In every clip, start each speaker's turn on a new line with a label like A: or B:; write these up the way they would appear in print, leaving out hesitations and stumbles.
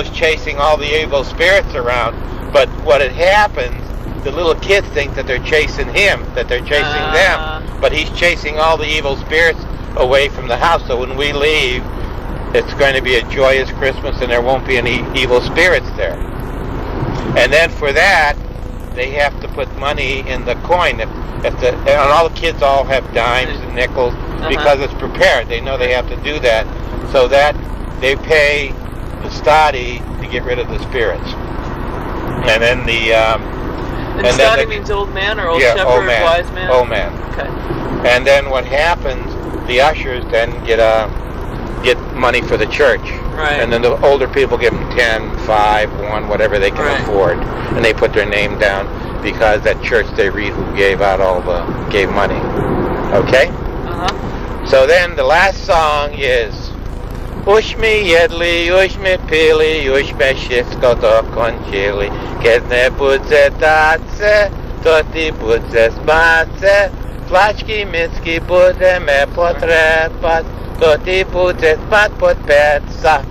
A: goes chasing all the evil spirits around. But what it happens, the little kids think that they're chasing him, that they're chasing them. But he's chasing all the evil spirits away from the house. So when we leave, it's going to be a joyous Christmas and there won't be any evil spirits there. And then for that, they have to put money in the coin. And all the kids all have dimes and nickels because it's prepared. They know they have to do that. So that they pay the stadi to get rid of the spirits. And then
B: and stadi means old man or old shepherd,
A: old man,
B: wise man?
A: Old man.
B: Okay.
A: And then what happens, the ushers then get money for the church.
B: Right.
A: And then the older people give them 10, 5, 1, whatever they can afford. And they put their name down because at church they read who gave money. Okay? So then the last song is Ushmi jedli, ushmi pili, ushme shifko do končili, keď nebude tace, to ti bude smace, flačky micky budeme potrebať, to ti bude spať pod peca.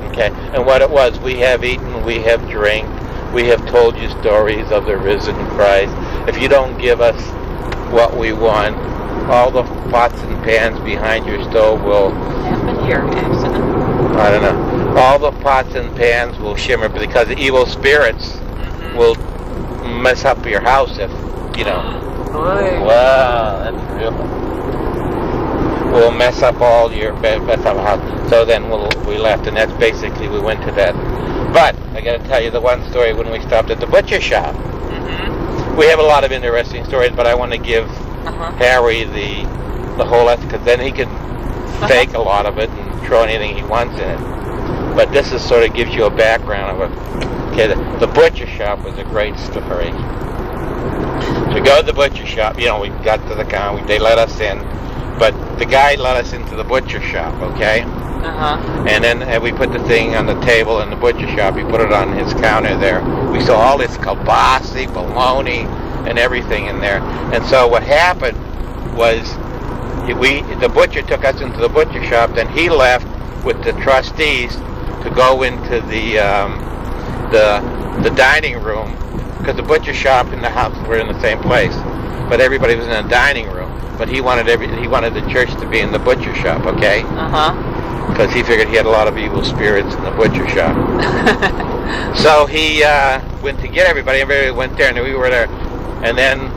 A: Okay, and what it was, we have eaten, we have drank, we have told you stories of the risen Christ. If you don't give us what we want, all the pots and pans behind your stove will...
B: Here,
A: I don't know. All the pots and pans will shimmer because the evil spirits will mess up your house if, you know. Wow, that's real. We'll mess up all your house. So then we left, and that's basically, we went to that. But I got to tell you the one story when we stopped at the butcher shop. We have a lot of interesting stories, but I want to give Harry the whole lesson, because then he can fake a lot of it and throw anything he wants in it. But this is sort of gives you a background of it. Okay, the butcher shop was a great story. So we go to the butcher shop, we got to the counter, they let us in, but the guy let us into the butcher shop, okay? And then we put the thing on the table in the butcher shop, he put it on his counter there. We saw all this kielbasa, bologna, and everything in there. And so what happened was, the butcher took us into the butcher shop, then he left with the trustees to go into the dining room, because the butcher shop and the house were in the same place, but everybody was in a dining room. But he wanted the church to be in the butcher shop, okay? Because he figured he had a lot of evil spirits in the butcher shop. So he went to get everybody. Everybody went there, and we were there. And then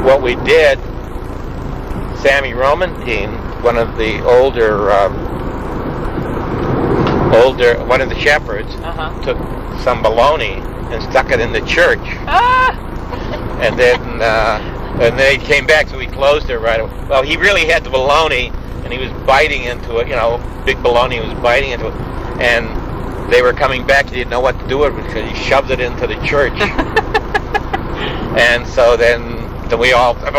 A: what we did, Sammy Romantine, one of the one of the shepherds, took some bologna and stuck it in the church. And then he came back, so we closed it right away. Well, he really had the bologna, and he was biting into it, big bologna, he was biting into it. And they were coming back, he didn't know what to do with it because he shoved it into the church. And so then we all, and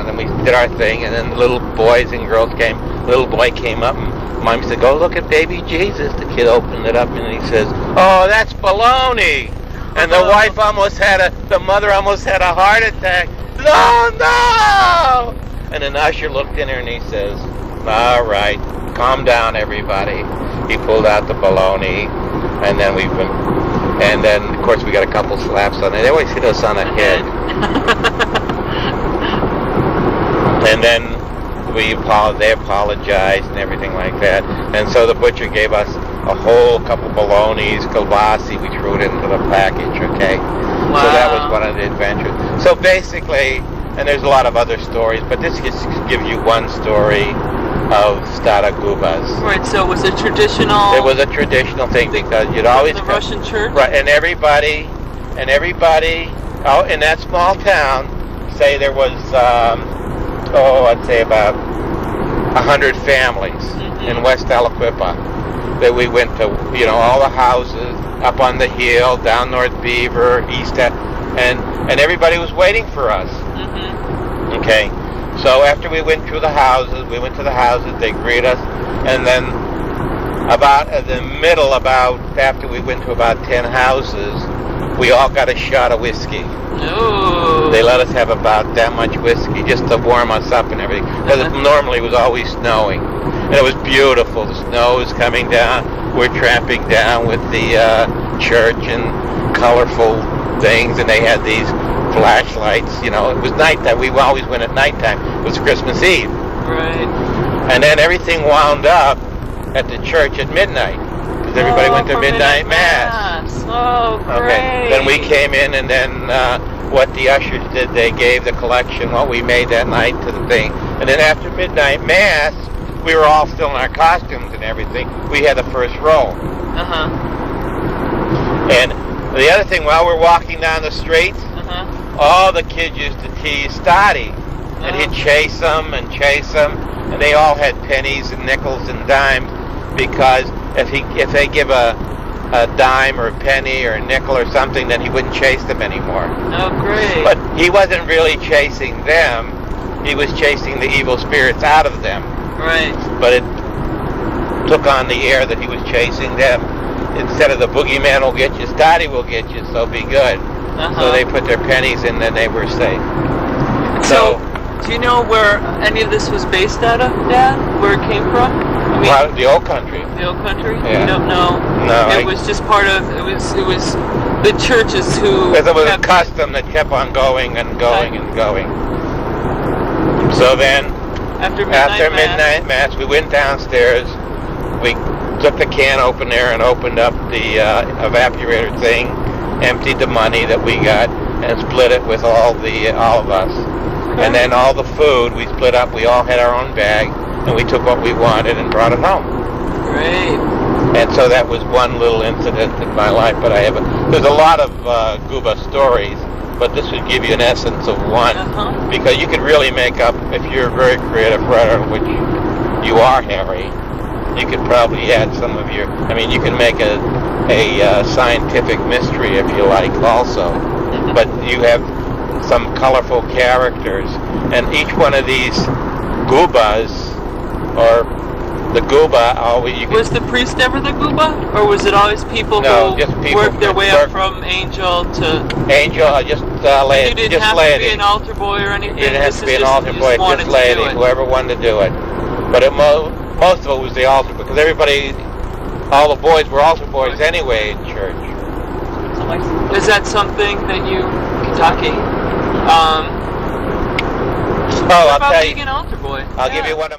A: then we did our thing, and then the little boys and girls came. The little boy came up, and Mom said, "Go look at baby Jesus." The kid opened it up, and he says, "Oh, that's bologna." And the mother almost had a heart attack. No! And then the usher looked in her, and he says, "All right, calm down, everybody." He pulled out the bologna, and then of course we got a couple slaps on it. They always hit us on the head. And then they apologized and everything like that. And so the butcher gave us a whole couple bolognas, kielbasa, we threw it into the package, okay? Wow. So that was one of the adventures. So basically, and there's a lot of other stories, but this just gives you one story of Stara Gubas.
B: Right, so it was a traditional...
A: It was a traditional thing because you'd always...
B: The Russian church?
A: Right, and everybody out in that small town, say there was, I'd say about 100 families in West Aliquippa that we went to, all the houses up on the hill, down North Beaver, east, and everybody was waiting for us. Okay, so after we went to the houses, they greeted us, and then after we went to about 10 houses, we all got a shot of whiskey.
B: No.
A: They let us have about that much whiskey just to warm us up and everything. Because normally it was always snowing. And it was beautiful. The snow was coming down. We're tramping down with the church and colorful things. And they had these flashlights. You know, it was nighttime. We always went at nighttime. It was Christmas Eve.
B: Right.
A: And then everything wound up at the church at midnight. Because everybody went to
B: for
A: midnight mass.
B: Oh, great.
A: Okay. Then we came in, and then what the ushers did, they gave the collection, what we made that night to the thing. And then after midnight mass, we were all still in our costumes and everything. We had the first row.
B: Uh-huh.
A: And the other thing, while we're walking down the street, all the kids used to tease Stoddy. And he'd chase them, and they all had pennies and nickels and dimes, because if they give a dime or a penny or a nickel or something, then he wouldn't chase them anymore.
B: Oh, great.
A: But he wasn't really chasing them. He was chasing the evil spirits out of them.
B: Right.
A: But it took on the air that he was chasing them. Instead of the boogeyman will get you, Stoddy will get you, so be good. So they put their pennies in, and they were safe.
B: So do you know where any of this was based out of, Dad? Where it came from? I mean,
A: the old country.
B: The old country?
A: Yeah.
B: You don't know?
A: No.
B: It was just part of, it was the churches who...
A: Because it was a custom that kept on going and going and going. So then, after midnight mass, we went downstairs. We took the can opener and opened up the evaporator thing, emptied the money that we got, and split it with all of us. And then all the food we split up. We all had our own bag, and we took what we wanted and brought it home.
B: Great.
A: And so that was one little incident in my life. But there's a lot of Guba stories, but this would give you an essence of one, because you could really make up, if you're a very creative writer, which you are, Harry. You could probably add some of your. I mean, you can make a scientific mystery if you like, also. But you have some colorful characters, and each one of these Gubas, or the Guba,
B: was the priest ever the Guba, or was it always people who worked their way up from angel to
A: just lady?
B: You didn't have to be an altar boy or anything.
A: You didn't have to be an altar boy, just lady, whoever wanted to do it. But most of it was the altar, because all the boys were altar boys anyway in church.
B: Is that something that you, Kentucky?
A: I'll tell you.
B: Being an altar boy.
A: I'll give you one of